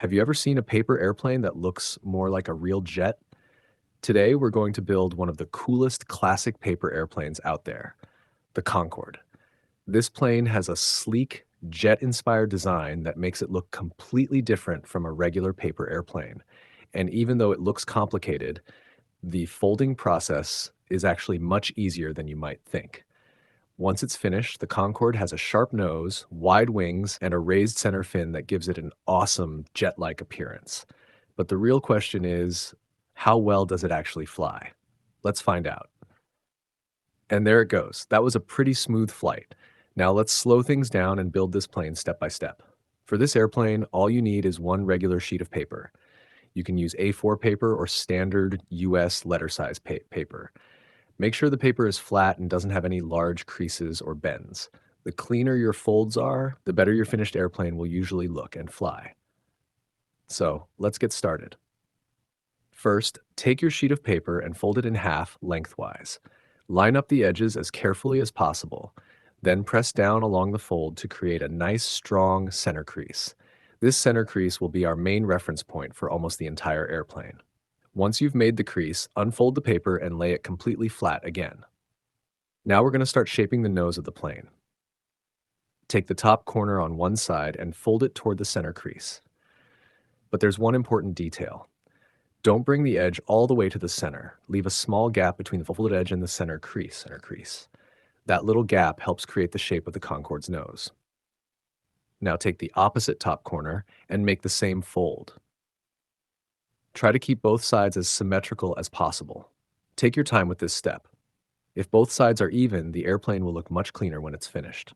Have you ever seen a paper airplane that looks more like a real jet? Today, we're going to build one of the coolest classic paper airplanes out there, the Concorde. This plane has a sleek, jet-inspired design that makes it look completely different from a regular paper airplane. And even though it looks complicated, the folding process is actually much easier than you might think. Once it's finished, the Concorde has a sharp nose, wide wings, and a raised center fin that gives it an awesome jet-like appearance. But the real question is, how well does it actually fly? Let's find out. And there it goes. That was a pretty smooth flight. Now let's slow things down and build this plane step by step. For this airplane, all you need is one regular sheet of paper. You can use A4 paper or standard US letter size paper. Make sure the paper is flat and doesn't have any large creases or bends. The cleaner your folds are, the better your finished airplane will usually look and fly. So let's get started. First, take your sheet of paper and fold it in half lengthwise. Line up the edges as carefully as possible. Then press down along the fold to create a nice, strong center crease. This center crease will be our main reference point for almost the entire airplane. Once you've made the crease, unfold the paper and lay it completely flat again. Now we're going to start shaping the nose of the plane. Take the top corner on one side and fold it toward the center crease. But there's one important detail. Don't bring the edge all the way to the center. Leave a small gap between the folded edge and the center crease. That little gap helps create the shape of the Concorde's nose. Now take the opposite top corner and make the same fold. Try to keep both sides as symmetrical as possible. Take your time with this step. If both sides are even, the airplane will look much cleaner when it's finished.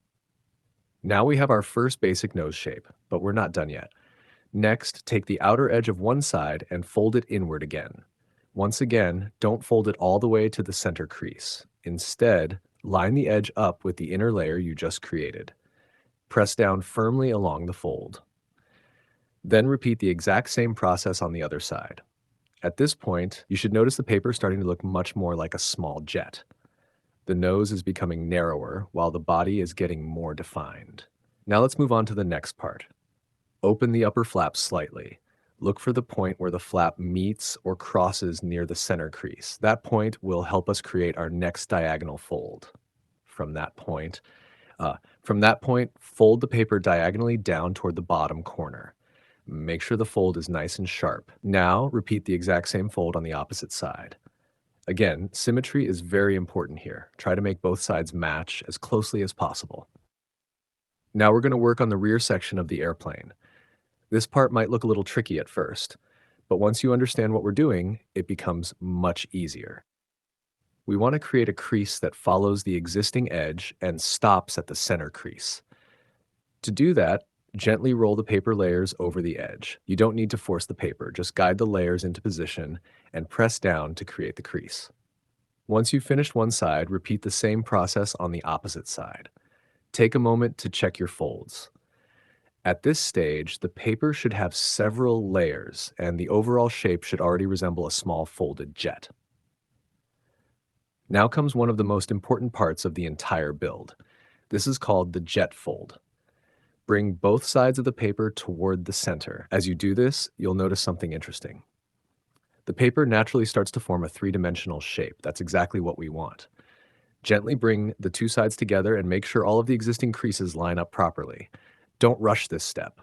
Now we have our first basic nose shape, but we're not done yet. Next, take the outer edge of one side and fold it inward again. Once again, don't fold it all the way to the center crease. Instead, line the edge up with the inner layer you just created. Press down firmly along the fold. Then repeat the exact same process on the other side. At this point, you should notice the paper starting to look much more like a small jet. The nose is becoming narrower while the body is getting more defined. Now let's move on to the next part. Open the upper flap slightly. Look for the point where the flap meets or crosses near the center crease. That point will help us create our next diagonal fold. From that point, fold the paper diagonally down toward the bottom corner. Make sure the fold is nice and sharp. Now, repeat the exact same fold on the opposite side. Again, symmetry is very important here. Try to make both sides match as closely as possible. Now we're going to work on the rear section of the airplane. This part might look a little tricky at first, but once you understand what we're doing, it becomes much easier. We want to create a crease that follows the existing edge and stops at the center crease. To do that, gently roll the paper layers over the edge. You don't need to force the paper, just guide the layers into position and press down to create the crease. Once you've finished one side, repeat the same process on the opposite side. Take a moment to check your folds. At this stage, the paper should have several layers, and the overall shape should already resemble a small folded jet. Now comes one of the most important parts of the entire build. This is called the jet fold. Bring both sides of the paper toward the center. As you do this, you'll notice something interesting. The paper naturally starts to form a three-dimensional shape. That's exactly what we want. Gently bring the two sides together and make sure all of the existing creases line up properly. Don't rush this step.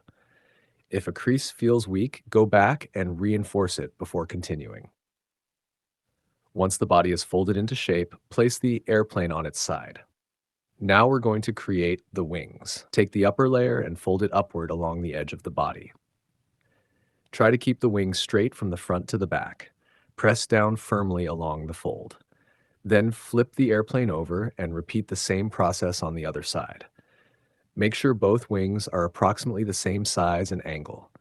If a crease feels weak, go back and reinforce it before continuing. Once the body is folded into shape, place the airplane on its side. Now we're going to create the wings. Take the upper layer and fold it upward along the edge of the body. Try to keep the wings straight from the front to the back. Press down firmly along the fold. Then flip the airplane over and repeat the same process on the other side. Make sure both wings are approximately the same size and angle.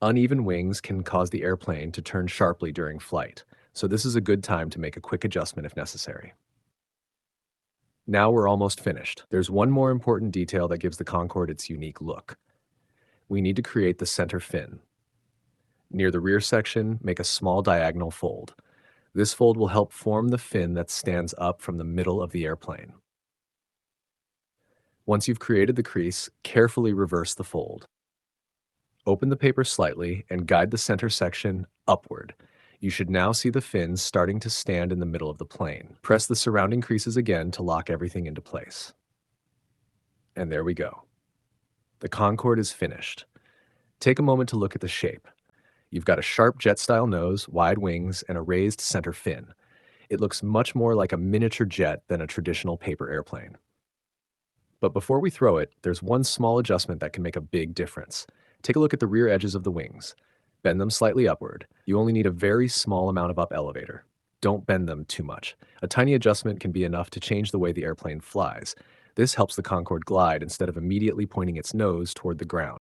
Uneven wings can cause the airplane to turn sharply during flight, so this is a good time to make a quick adjustment if necessary. Now we're almost finished. There's one more important detail that gives the Concorde its unique look. We need to create the center fin. Near the rear section, make a small diagonal fold. This fold will help form the fin that stands up from the middle of the airplane. Once you've created the crease, carefully reverse the fold. Open the paper slightly and guide the center section upward. You should now see the fins starting to stand in the middle of the plane. Press the surrounding creases again to lock everything into place. And there we go. The Concord is finished. Take a moment to look at the shape. You've got a sharp jet-style nose, wide wings, and a raised center fin. It looks much more like a miniature jet than a traditional paper airplane. But before we throw it, there's one small adjustment that can make a big difference. Take a look at the rear edges of the wings. Bend them slightly upward. You only need a very small amount of up elevator. Don't bend them too much. A tiny adjustment can be enough to change the way the airplane flies. This helps the Concorde glide instead of immediately pointing its nose toward the ground.